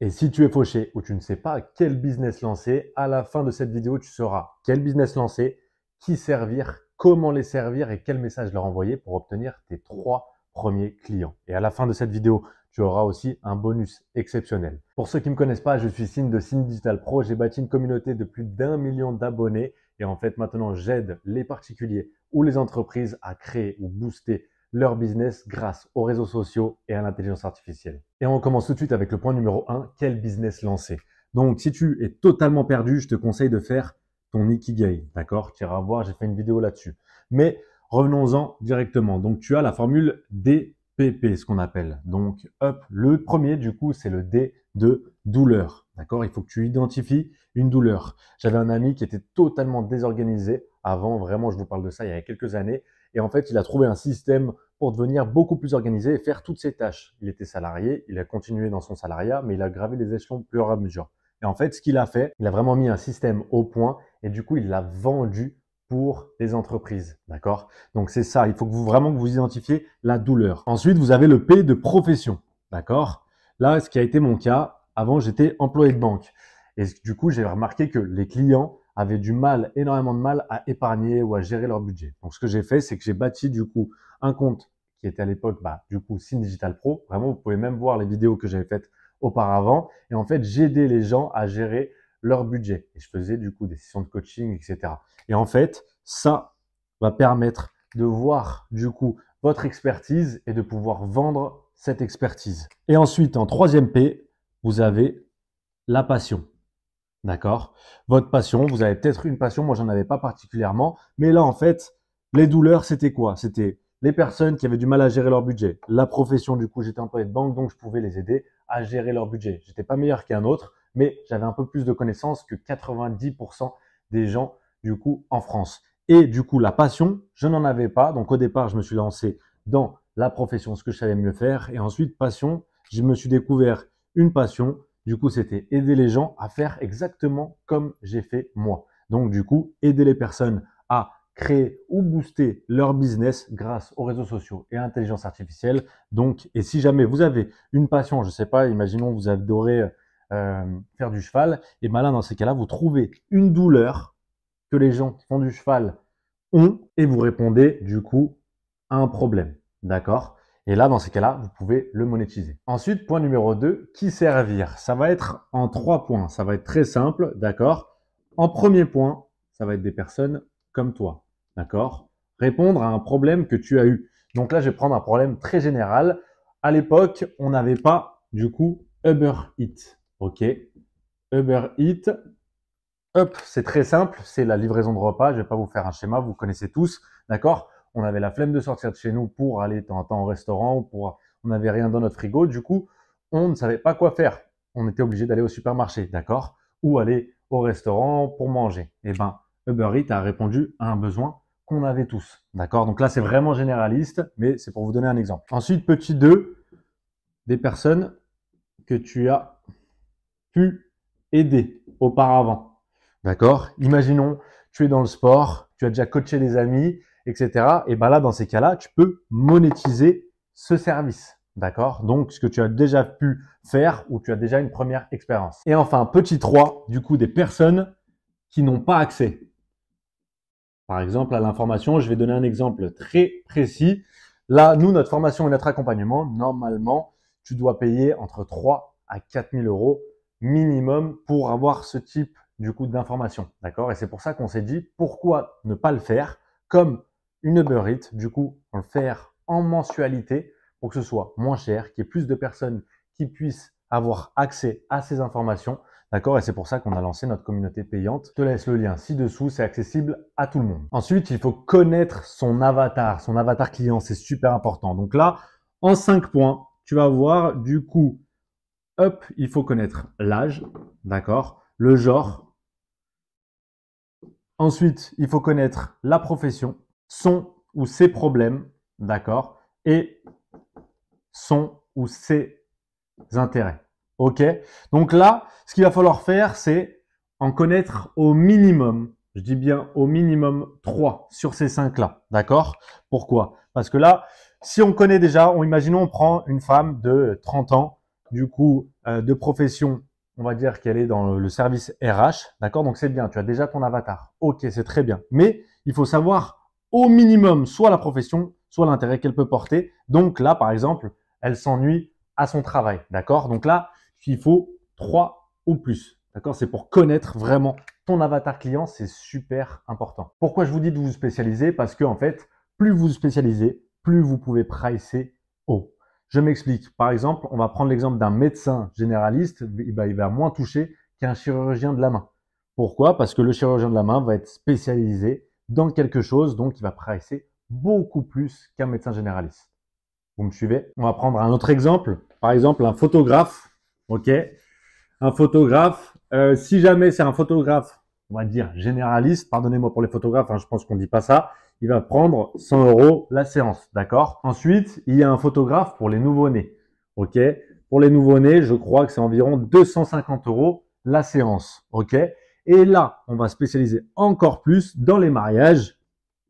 Et si tu es fauché ou tu ne sais pas quel business lancer, à la fin de cette vidéo, tu sauras quel business lancer, qui servir, comment les servir et quel message leur envoyer pour obtenir tes 3 premiers clients. Et à la fin de cette vidéo, tu auras aussi un bonus exceptionnel. Pour ceux qui ne me connaissent pas, je suis Sine de Sine Digital Pro. J'ai bâti une communauté de plus d'1 million d'abonnés et en fait maintenant j'aide les particuliers ou les entreprises à créer ou booster leur business grâce aux réseaux sociaux et à l'intelligence artificielle. Et on commence tout de suite avec le point numéro 1, quel business lancer? Donc, si tu es totalement perdu, je te conseille de faire ton Ikigai, d'accord? Tu iras voir, j'ai fait une vidéo là-dessus. Mais revenons-en directement. Donc, tu as la formule DPP, ce qu'on appelle. Donc, hop, le premier, du coup, c'est le D de douleur, d'accord? Il faut que tu identifies une douleur. J'avais un ami qui était totalement désorganisé avant, vraiment, je vous parle de ça il y a quelques années. Et en fait, il a trouvé un système pour devenir beaucoup plus organisé et faire toutes ses tâches. Il était salarié, il a continué dans son salariat, mais il a gravé les échelons au fur et à mesure. Et en fait, ce qu'il a fait, il a vraiment mis un système au point et du coup, il l'a vendu pour des entreprises. D'accord? Donc, c'est ça. Il faut que vraiment que vous identifiez la douleur. Ensuite, vous avez le P de profession. D'accord? Là, ce qui a été mon cas, avant, j'étais employé de banque. Et du coup, j'ai remarqué que les clients avaient du mal, énormément de mal à épargner ou à gérer leur budget. Donc, ce que j'ai fait, c'est que j'ai bâti du coup un compte qui était à l'époque, du coup, Sine Digital Pro. Vraiment, vous pouvez même voir les vidéos que j'avais faites auparavant. Et en fait, j'aidais les gens à gérer leur budget. Et je faisais du coup des sessions de coaching, etc. Et en fait, ça va permettre de voir du coup votre expertise et de pouvoir vendre cette expertise. Et ensuite, en troisième P, vous avez la passion. D'accord? Votre passion, vous avez peut-être une passion, moi j'en avais pas particulièrement, mais là en fait, les douleurs, c'était quoi? C'était les personnes qui avaient du mal à gérer leur budget. La profession, du coup, j'étais employé de banque, donc je pouvais les aider à gérer leur budget. J'étais pas meilleur qu'un autre, mais j'avais un peu plus de connaissances que 90% des gens, du coup, en France. Et du coup, la passion, je n'en avais pas. Donc au départ, je me suis lancé dans la profession, ce que je savais mieux faire. Et ensuite, passion, je me suis découvert une passion. Du coup, c'était aider les gens à faire exactement comme j'ai fait moi. Donc, du coup, aider les personnes à créer ou booster leur business grâce aux réseaux sociaux et à l'intelligence artificielle. Donc, et si jamais vous avez une passion, je ne sais pas, imaginons vous adorez faire du cheval, et bien là, dans ces cas-là, vous trouvez une douleur que les gens qui font du cheval ont et vous répondez du coup à un problème. D'accord? Et là, dans ces cas-là, vous pouvez le monétiser. Ensuite, point numéro 2, qui servir? Ça va être en 3 points. Ça va être très simple, d'accord? En premier point, ça va être des personnes comme toi, d'accord? Répondre à un problème que tu as eu. Donc là, je vais prendre un problème très général. À l'époque, on n'avait pas, du coup, Uber Eats. OK? Uber Eats, hop, c'est très simple, c'est la livraison de repas. Je vais pas vous faire un schéma, vous connaissez tous, d'accord? On avait la flemme de sortir de chez nous pour aller de temps en temps au restaurant, on n'avait rien dans notre frigo. Du coup, on ne savait pas quoi faire. On était obligé d'aller au supermarché, d'accord? Ou aller au restaurant pour manger. Eh ben, Uber Eats a répondu à un besoin qu'on avait tous, d'accord? Donc là, c'est vraiment généraliste, mais c'est pour vous donner un exemple. Ensuite, petit 2, des personnes que tu as pu aider auparavant. D'accord? Imaginons, tu es dans le sport, tu as déjà coaché des amis, etc. Et ben là, dans ces cas-là, tu peux monétiser ce service. D'accord? Donc, ce que tu as déjà pu faire ou tu as déjà une première expérience. Et enfin, petit 3, du coup, des personnes qui n'ont pas accès. Par exemple, à l'information, je vais donner un exemple très précis. Là, nous, notre formation et notre accompagnement, normalement, tu dois payer entre 3 à 4 000 euros minimum pour avoir ce type du coup d'information. D'accord? Et c'est pour ça qu'on s'est dit pourquoi ne pas le faire comme une Uber Eats, du coup, on le faire en mensualité pour que ce soit moins cher, qu'il y ait plus de personnes qui puissent avoir accès à ces informations. D'accord? Et c'est pour ça qu'on a lancé notre communauté payante. Je te laisse le lien ci-dessous, c'est accessible à tout le monde. Ensuite, il faut connaître son avatar client, c'est super important. Donc là, en 5 points, tu vas voir du coup, hop, il faut connaître l'âge, d'accord? Le genre. Ensuite, il faut connaître la profession, son ou ses problèmes, d'accord? Et son ou ses intérêts. OK? Donc là, ce qu'il va falloir faire, c'est en connaître au minimum, je dis bien au minimum 3 sur ces 5-là. D'accord? Pourquoi? Parce que là, si on connaît déjà, imaginons on prend une femme de 30 ans, du coup de profession, on va dire qu'elle est dans le service RH, d'accord? Donc c'est bien, tu as déjà ton avatar. Ok, c'est très bien. Mais il faut savoir au minimum soit la profession, soit l'intérêt qu'elle peut porter. Donc là, par exemple, elle s'ennuie à son travail, d'accord? Donc là, il faut 3 ou plus, d'accord? C'est pour connaître vraiment ton avatar client, c'est super important. Pourquoi je vous dis de vous spécialiser? Parce que en fait, plus vous vous spécialisez, plus vous pouvez pricer haut. Je m'explique. Par exemple, on va prendre l'exemple d'un médecin généraliste, il va moins toucher qu'un chirurgien de la main. Pourquoi? Parce que le chirurgien de la main va être spécialisé dans quelque chose, donc il va pricer beaucoup plus qu'un médecin généraliste. Vous me suivez? On va prendre un autre exemple. Par exemple, un photographe. Ok? Un photographe, si jamais c'est un photographe, on va dire généraliste, pardonnez-moi pour les photographes, hein, je pense qu'on ne dit pas ça, il va prendre 100 € la séance, d'accord? Ensuite, il y a un photographe pour les nouveau-nés, ok? Pour les nouveau-nés, je crois que c'est environ 250 € la séance, ok? Et là, on va spécialiser encore plus dans les mariages.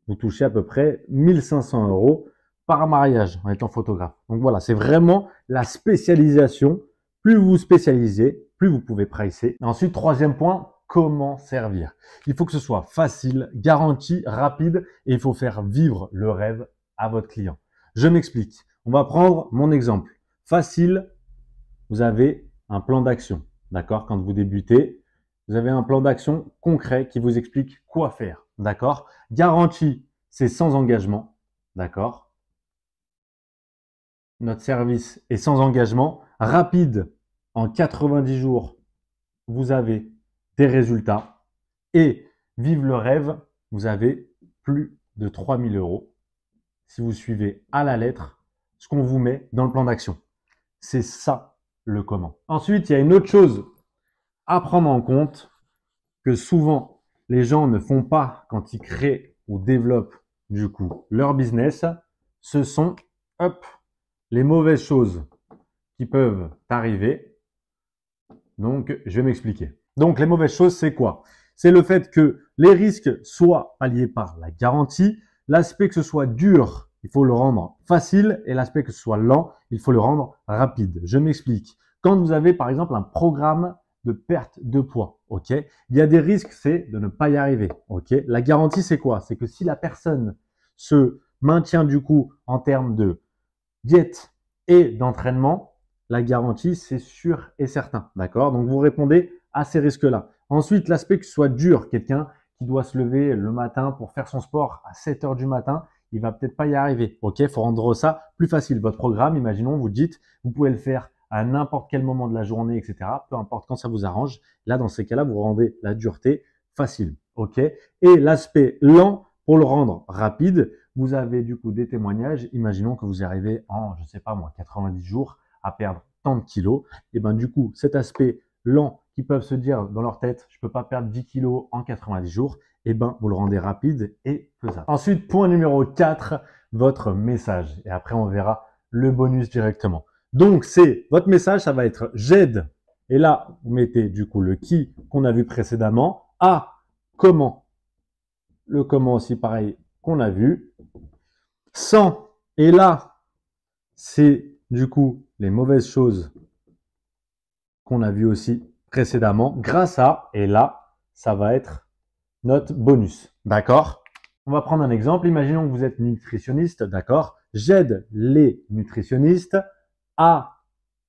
Vous touchez à peu près 1500 € par mariage en étant photographe. Donc voilà, c'est vraiment la spécialisation. Plus vous vous spécialisez, plus vous pouvez pricer. Ensuite, troisième point, comment servir? Il faut que ce soit facile, garanti, rapide et il faut faire vivre le rêve à votre client. Je m'explique. On va prendre mon exemple. Facile, vous avez un plan d'action. D'accord? Quand vous débutez, vous avez un plan d'action concret qui vous explique quoi faire. D'accord? Garanti, c'est sans engagement. D'accord? Notre service est sans engagement. Rapide, en 90 jours, vous avez des résultats. Et vive le rêve, vous avez plus de 3000 € si vous suivez à la lettre ce qu'on vous met dans le plan d'action. C'est ça le comment. Ensuite, il y a une autre chose à prendre en compte que souvent les gens ne font pas quand ils créent ou développent du coup leur business. Ce sont les mauvaises choses qui peuvent arriver. Donc, je vais m'expliquer. Donc, les mauvaises choses, c'est quoi? C'est le fait que les risques soient palliés par la garantie, l'aspect que ce soit dur, il faut le rendre facile, et l'aspect que ce soit lent, il faut le rendre rapide. Je m'explique. Quand vous avez, par exemple, un programme de perte de poids, ok? Il y a des risques, c'est de ne pas y arriver, ok? La garantie, c'est quoi? C'est que si la personne se maintient du coup en termes de diète et d'entraînement, la garantie, c'est sûr et certain, d'accord? Donc, vous répondez à ces risques-là. Ensuite, l'aspect que ce soit dur, quelqu'un qui doit se lever le matin pour faire son sport à 7 h du matin, il va peut-être pas y arriver, ok? Il faut rendre ça plus facile. Votre programme, imaginons, vous dites, vous pouvez le faire à n'importe quel moment de la journée, etc. Peu importe quand ça vous arrange. Là, dans ces cas-là, vous rendez la dureté facile, ok? Et l'aspect lent, pour le rendre rapide, vous avez du coup des témoignages. Imaginons que vous arrivez en, je sais pas moi, 90 jours à perdre tant de kilos. Et ben du coup, cet aspect lent qui peuvent se dire dans leur tête, je peux pas perdre 10 kilos en 90 jours, et ben vous le rendez rapide et faisable. Ensuite, point numéro 4, votre message. Et après, on verra le bonus directement. Donc, c'est votre message, ça va être j'aide. Et là, vous mettez du coup le qui qu'on a vu précédemment. À comment. Le comment aussi, pareil, qu'on a vu. Sans. Et là, c'est du coup les mauvaises choses qu'on a vues aussi précédemment. Grâce à, et là, ça va être notre bonus. D'accord? On va prendre un exemple. Imaginons que vous êtes nutritionniste. D'accord? J'aide les nutritionnistes à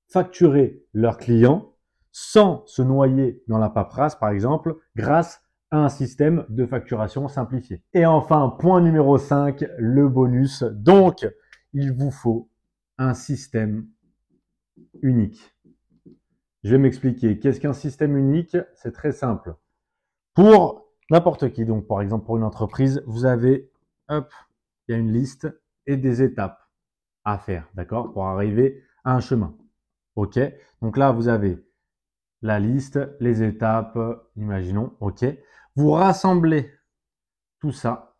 facturer leurs clients sans se noyer dans la paperasse, par exemple, grâce à un système de facturation simplifié. Et enfin, point numéro 5, le bonus. Donc, il vous faut un système unique. Je vais m'expliquer. Qu'est-ce qu'un système unique? C'est très simple. Pour n'importe qui, donc par exemple pour une entreprise, vous avez, il y a une liste et des étapes à faire, d'accord, pour arriver à un chemin. Ok? Donc là, vous avez la liste, les étapes, imaginons, ok? Vous rassemblez tout ça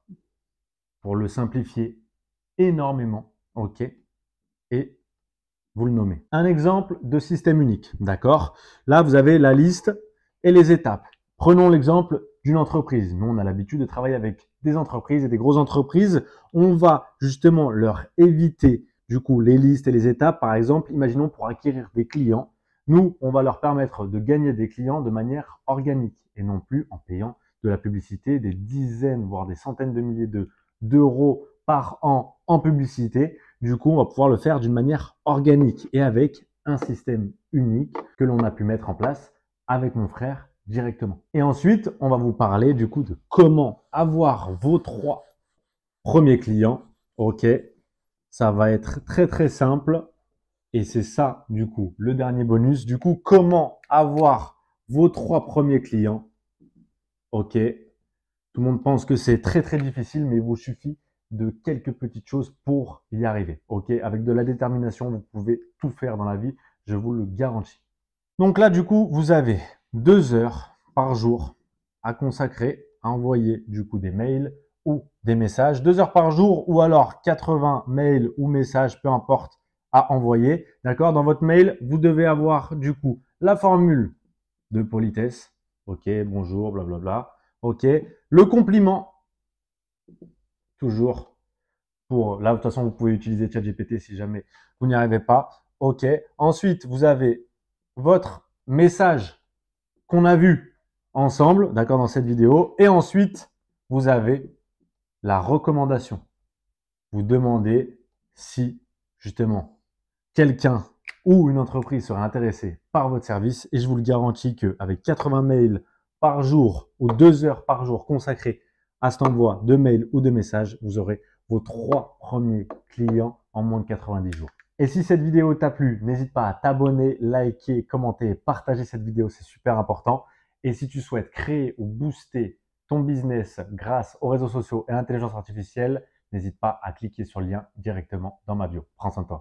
pour le simplifier énormément, ok? Et vous le nommez. Un exemple de système unique, d'accord? Là, vous avez la liste et les étapes. Prenons l'exemple d'une entreprise. Nous, on a l'habitude de travailler avec des entreprises et des grosses entreprises. On va justement leur éviter du coup les listes et les étapes. Par exemple, imaginons pour acquérir des clients, nous, on va leur permettre de gagner des clients de manière organique et non plus en payant de la publicité, des dizaines, voire des centaines de milliers d'euros par an en publicité. Du coup, on va pouvoir le faire d'une manière organique et avec un système unique que l'on a pu mettre en place avec mon frère directement. Et ensuite, on va vous parler du coup de comment avoir vos 3 premiers clients. Ok, ça va être très très simple. Et c'est ça, du coup, le dernier bonus. Du coup, comment avoir vos 3 premiers clients. Ok, tout le monde pense que c'est très très difficile, mais il vous suffit de quelques petites choses pour y arriver. Ok, avec de la détermination, vous pouvez tout faire dans la vie, je vous le garantis. Donc là, du coup, vous avez 2 heures par jour à consacrer à envoyer du coup des mails ou des messages. 2 heures par jour ou alors 80 mails ou messages, peu importe, à envoyer. D'accord? Dans votre mail, vous devez avoir du coup la formule de politesse. Ok, bonjour, blablabla. Ok, le compliment, toujours pour, là, de toute façon, vous pouvez utiliser ChatGPT si jamais vous n'y arrivez pas. Ok, ensuite, vous avez votre message qu'on a vu ensemble, d'accord, dans cette vidéo. Et ensuite, vous avez la recommandation. Vous demandez si, justement, quelqu'un ou une entreprise serait intéressée par votre service. Et je vous le garantis qu'avec 80 mails par jour ou 2 heures par jour consacrées à cet envoi de mails ou de messages, vous aurez vos 3 premiers clients en moins de 90 jours. Et si cette vidéo t'a plu, n'hésite pas à t'abonner, liker, commenter, partager cette vidéo, c'est super important. Et si tu souhaites créer ou booster ton business grâce aux réseaux sociaux et à l'intelligence artificielle, n'hésite pas à cliquer sur le lien directement dans ma bio. Prends soin de toi.